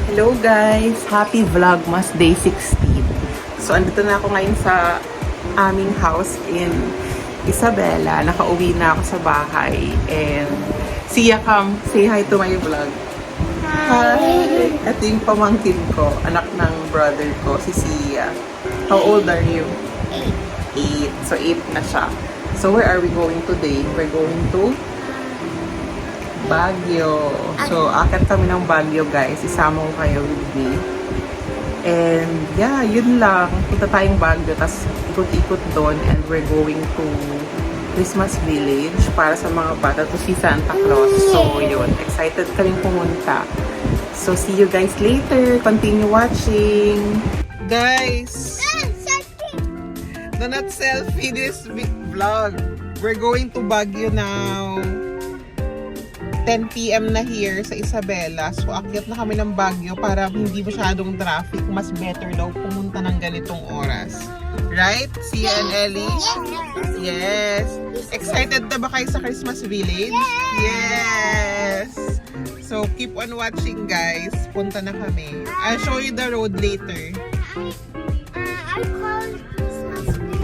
Hello guys! Happy Vlogmas Day 16. So, andito na ako ngayon sa aming house in Isabela. Nakauwi na ako sa bahay. And, Sia, come say hi to my vlog. Hi! Ito yung pamangkin ko, anak ng brother ko, si Sia. How old are you? 8. So, 8 na siya. So, where are we going today? We're going to Baguio. So, akat kami ng Baguio, guys. Isama ko kayo with me. And, yeah, yun lang. Punta tayong Baguio, tapos ikot-ikot doon. And we're going to Christmas Village para sa mga bata to see Santa Claus. So, yun. Excited kaming pumunta. So, see you guys later. Continue watching. Guys! Do not selfie this vlog. We're going to Baguio now. 10 PM na here sa Isabela. So, akyat na kami ng Baguio para hindi masyadong traffic. Mas better daw pumunta ng ganitong oras. Right? Sia and Ellie? Yes. Excited na ba kayo sa Christmas Village? Yes. So, keep on watching, guys. Punta na kami. I'll show you the road later. I call Christmas tree.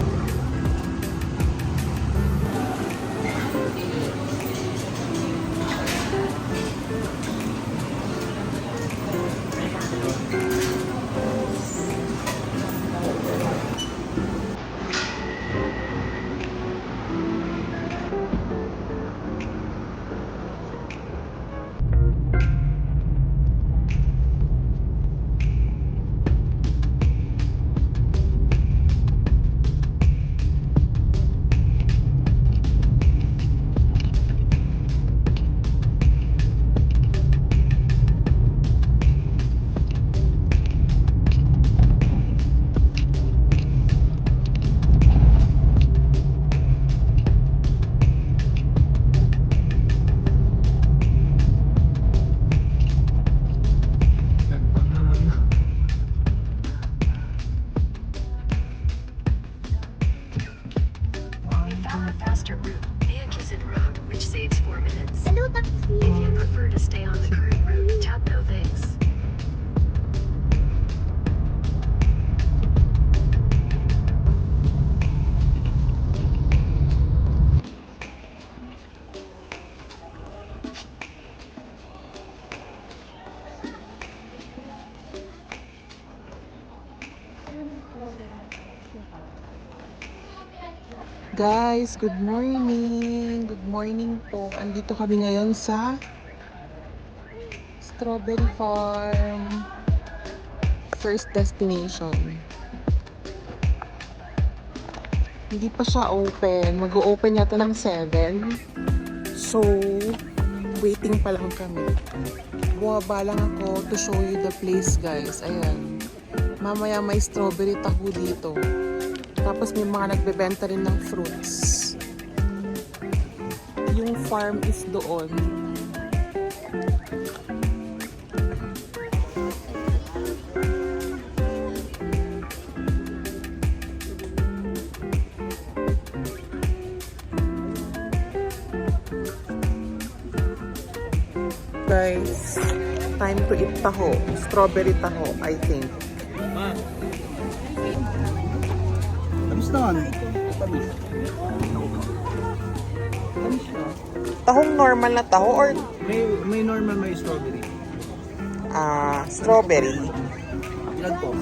Found a faster route, Mankissen Road, which saves 4 minutes. Hello, taxi. If you prefer to stay on the current route, tap no thanks. Guys, good morning! Good morning po. Andito kami ngayon sa Strawberry Farm. First destination. Hindi pa siya open. Mag-o-open yata ng 7. So, waiting pa lang kami. Buwaba lang ako to show you the place, guys. Ayan. Mamaya may strawberry taho dito. Tapos may mga nagbebenta rin ng fruits. Yung farm is doon. Guys, time to eat taho. Strawberry taho, I think. Tamis naman. Tamis. Tamis siya. Tahong normal na taho or May normal, may strawberry. strawberry? Ilan po?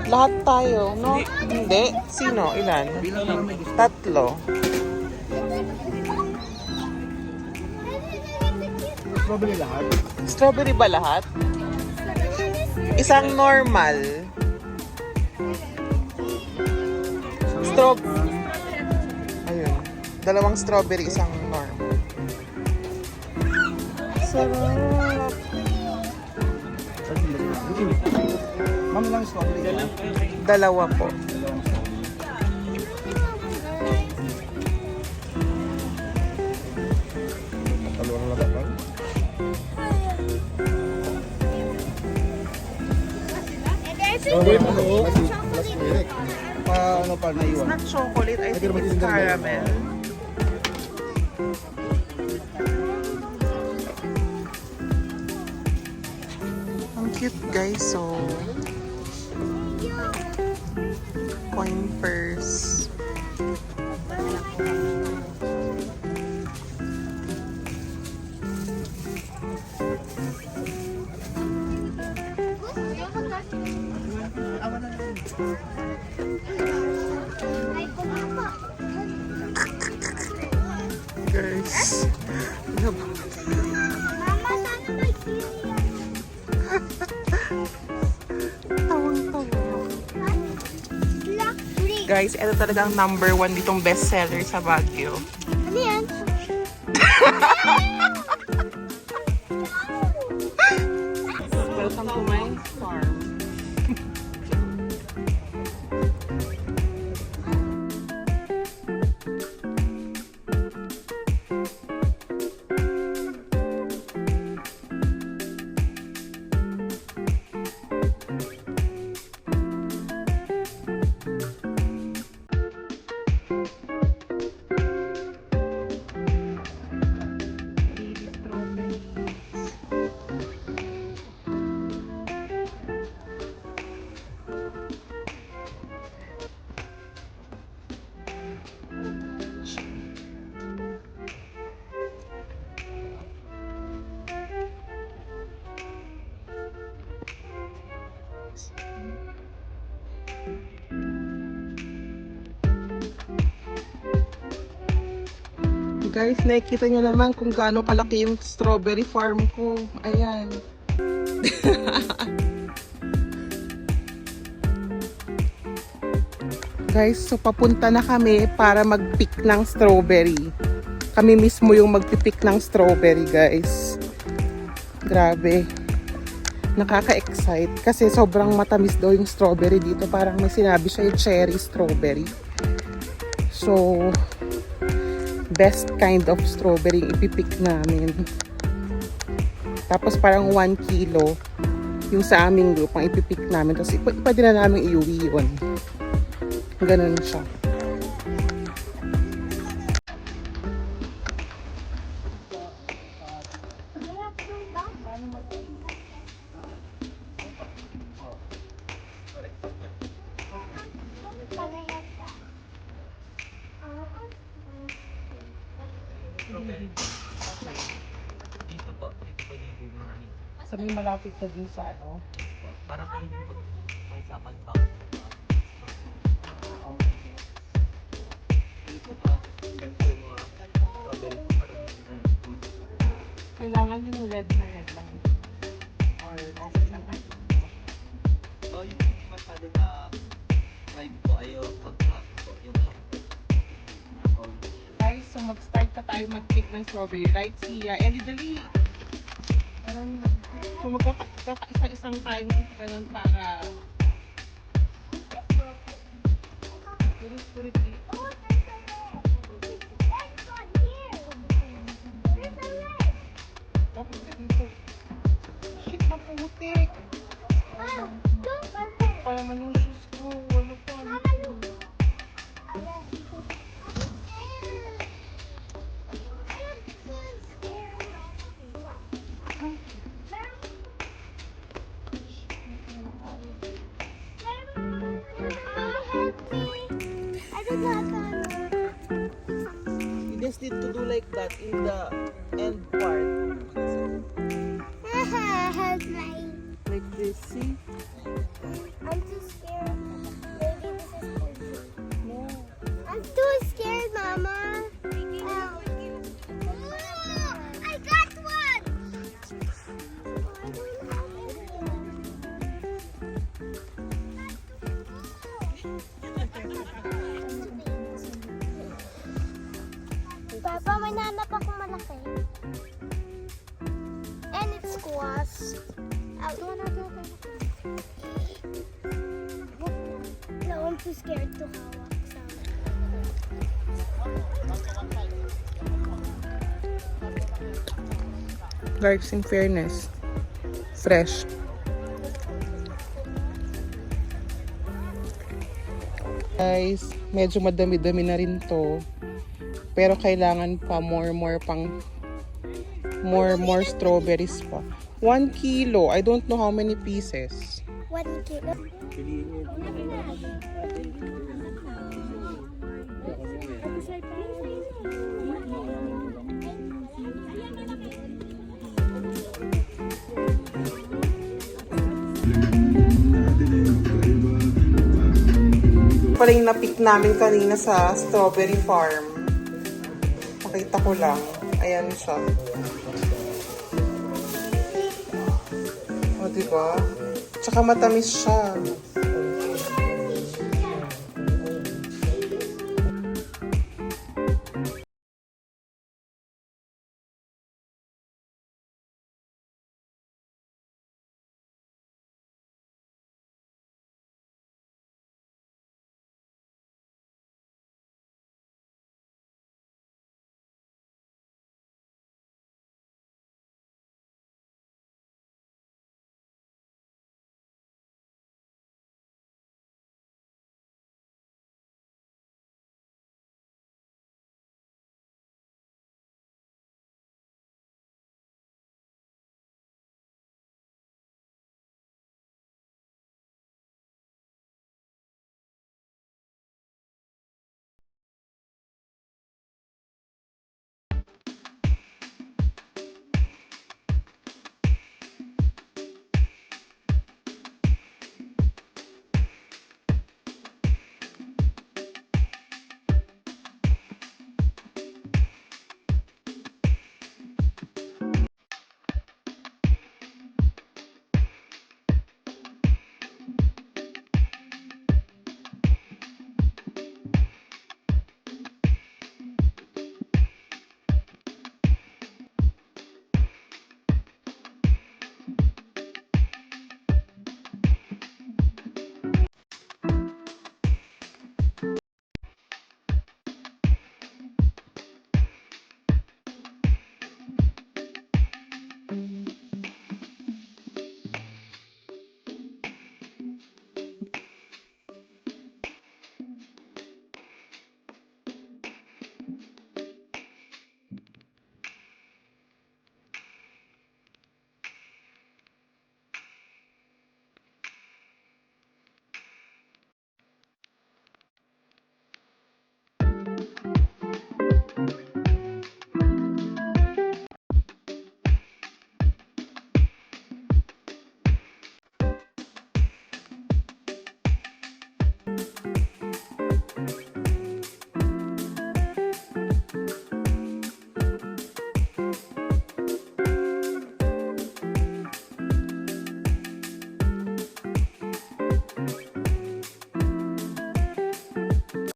Lahat tayo, no? Hindi. Sino? Ilan? Bilang naman may gusto. 3. Strawberry lahat. Strawberry ba lahat? Isang normal. Ayun. 2 strawberry, isang normal. Sarap. Ma'am lang strawberry. 2 po. Dalawang labakan. There's Ano pa It's naiwan? not chocolate, I think it's caramel. cute guys. So, coin purse. Guys. Mama, sana may sili. Tawang-tawa. Black tree. Guys, ito talagang number 1 ditong bestseller sa Baguio. Ano yan? Welcome to my farm. Guys, nakikita nyo naman kung gaano kalaki yung strawberry farm ko. Ayan. Guys, so papunta na kami para mag-pick ng strawberry. Kami mismo yung mag-pick ng strawberry, guys. Grabe. Nakaka-excite kasi sobrang matamis daw yung strawberry dito. Parang may sinabi siya yung cherry strawberry. So, best kind of strawberry ipipick namin. Tapos parang 1 kilo yung sa aming group ang ipipick namin. Tapos pwede na namin iuwi yun. Ganun siya. Sa may malapit na din sa ano. Parang may sapan pa. Kailangan yung red na red lang. Or nasa lang. So, yung masyado na vibe po ayo pag po yung Guys, so mag-start na tayo mag-pick ng strawberry. Right, Sia? Ellie, dali! Parang, so magkakaisa-isang tayo ganun para Purit-purit eh. Oh, there's one here. There's a red. Tapos dito. Shit, maputik! Ah, don't open it. Kaya man yung shoes ko. Wala pa. Mama, look. I don't know. You just need to do like that in the end part. Help me. Like this, see? I'm too scared. Maybe this is good. No. I'm too scared, Mama. I got one. Papa, may nanap ako malaki. And it's squash. No, I'm too scared to hawak some. Guys, in fairness, fresh. Guys, medyo madami-dami na rin to. Pero kailangan pa more strawberries pa. 1 kilo. I don't know how many pieces. 1 kilo. Pala yung na-pick namin kanina sa strawberry farm. Pakita ko lang. Ayan siya. O, diba? Tsaka matamis siya.